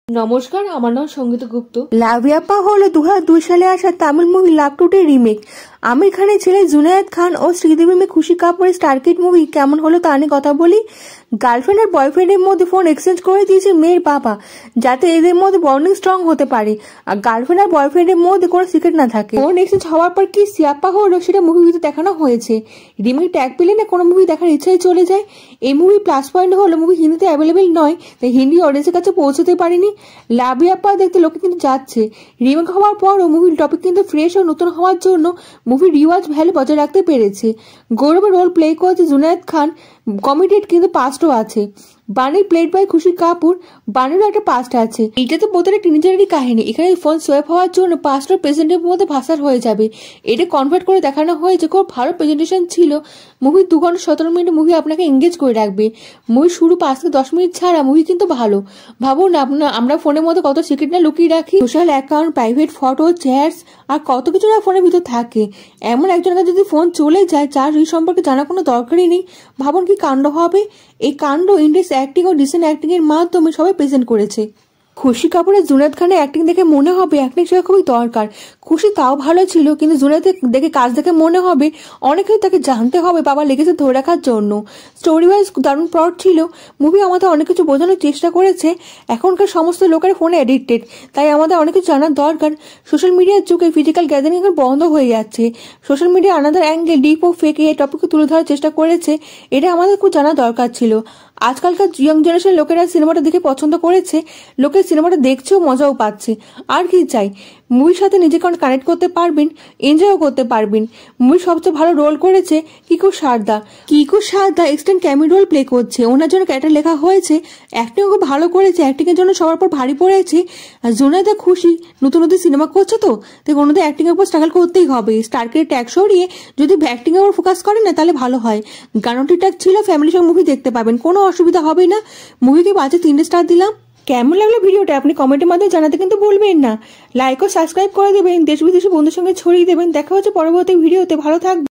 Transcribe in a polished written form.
নমস্কার, আমার নাম সঙ্গীতা গুপ্ত। লাভিয়াপ্পা হলো 2002 সালে আসা তামিল মুভি লাভ টুডে রিমেক। আমির খানের ছেলে জুনায়েদ খান ও শ্রীদেবী মেয়ে খুশি কাপুরের স্টারকিড মুভি কেমন হলো তা নিয়ে কথা বলি। গার্লফ্রেন্ড আর বয়ফ্রেন্ডের মধ্যে ফোন এক্সচেঞ্জ করে দিয়েছে মেয়ের বাবা, যাতে এদের মধ্যে বন্ডিং স্ট্রং হতে পারে আর গার্লফ্রেন্ড আর বয়ফ্রেন্ডের মধ্যে কোনো সিক্রেট না থাকে। ফোন এক্সচেঞ্জ হওয়ার পর কি সিয়াপ্পা হলো সেটা মুভিতে দেখানো হয়েছে। রিমেক ট্যাগ পেলে না কোনো মুভি দেখার ইচ্ছাই চলে যায়। এই মুভি প্লাস পয়েন্ট হলো মুভি হিন্দিতে অ্যাভেলেবেল নয়, তাই হিন্দি অডিয়েন্সের কাছে পৌঁছতে পারেনি। লাভিয়াপ্পা দেখতে লোকে কিন্তু যাচ্ছে। রিমেক হওয়ার পরও মুভির টপিক কিন্তু ফ্রেশ ও নতুন হওয়ার জন্য মুভির রিওয়াজ ভ্যালু বজায় রাখতে পেরেছে। গৌরবের রোল প্লে করেছে জুনায়েদ খান, কমেডির কিন্তু পাস্টও আছে। বানির প্লেড বাই খুশি কাপুর, বানিরও একটা পাস্ট আছে। এটা তো বোধহয় টিনেজারেরই কাহিনী। এখানে ফোন সোয়াইপ হওয়ার জন্য পাস্ট আর প্রেজেন্টের মধ্যে ভাষার হয়ে যাবে। এটা কনভার্ট করে দেখানো হয়েছে, খুব ভালো প্রেজেন্টেশন ছিল। মুভি 2 ঘন্টা 17 মিনিট মুভি আপনাকে এঙ্গেজ করে রাখবে। মুভি শুরু 5 থেকে 10 মিনিট ছাড়া মুভি কিন্তু ভালো। ভাবুন আমরা ফোনের মধ্যে কত সিক্রেট না লুকিয়ে রাখি। Social account, private photo, chats আর কত কিছু না ফোনের ভিতর থাকে। এমন একজনের কাছে যদি ফোন চলে যায় যার এই সম্পর্কে জানার কোনো দরকারই নেই, ভাবুন কি কাণ্ড হবে। এই কাণ্ড ইন্ডিয়াস অ্যাক্টিং ও ডিসেন্ট অ্যাক্টিং এর মাধ্যমে সবাই প্রেজেন্ট করেছে। খুশি কাপুরের জুনায়েদ খানের অ্যাক্টিং দেখে মনে হবে অ্যাক্টিং শেখা খুবই দরকার। খুশি তাও ভালো ছিল, কিন্তু জুনায়েদ দেখে কাজ দেখে মনে হবে অনেকেই তাকে জানতে হবে বাবা লেগেছে ধরে রাখার জন্য। স্টোরি ওয়াইজ দারুণ প্লট ছিল। মুভি আমাদের অনেক কিছু বোঝানোর চেষ্টা করেছে। এখনকার সমস্ত লোকের ফোনে অ্যাডিক্টেড, তাই আমাদের অনেক কিছু জানার দরকার। সোশ্যাল মিডিয়ার যুগে ফিজিক্যাল গ্যাদারিং এখন বন্ধ হয়ে যাচ্ছে। Social media another angle, deep ও ফেক এই টপিককে তুলে ধরার চেষ্টা করেছে। এটা আমাদের খুব জানা দরকার ছিল। আজকালকার ইয়ং জেনারেশন লোকেরা সিনেমাটা দেখে পছন্দ করেছে, লোকের সিনেমাটা দেখছেও মজাও পাচ্ছে। আর কি চাই, মুভির সাথে নিজেকে কানেক্ট করতে পারবেন, এনজয়ও করতে পারবেন। মুভির সবচেয়ে ভালো রোল করেছে কিকো সারদা। এক্সটেন্ড ক্যামি রোল প্লে করছে, ওনার জন্য ক্যারেক্টার লেখা হয়েছে। অ্যাক্টিং খুব ভালো করেছে, অ্যাক্টিং এর জন্য সবার পর ভারী পড়েছে। আর জুনায়েদা খুশি নতুন নতুন সিনেমা করছে, তো তাই ওনাদের অ্যাক্টিং এর উপর স্ট্রাগল করতেই হবে। স্টারকে ট্যাগ সরিয়ে যদি অ্যাক্টিং এর উপর ফোকাস করেন না তাহলে ভালো হয়। গানটি ট্যাগ ছিল, ফ্যামিলির সঙ্গে মুভি দেখতে পাবেন, কোনো অসুবিধা হবে না। মুভিকে 5-3 স্টার দিলাম। কেমন লাগলো ভিডিওটা আপনি কমেন্টের মাধ্যমে জানাতে কিন্তু ভুলবেন না। লাইক ও সাবস্ক্রাইব করে দেবেন, দেশ বিদেশি বন্ধুর সঙ্গে ছড়িয়ে দেবেন। দেখা হচ্ছে পরবর্তী ভিডিওতে। ভালো থাকবেন।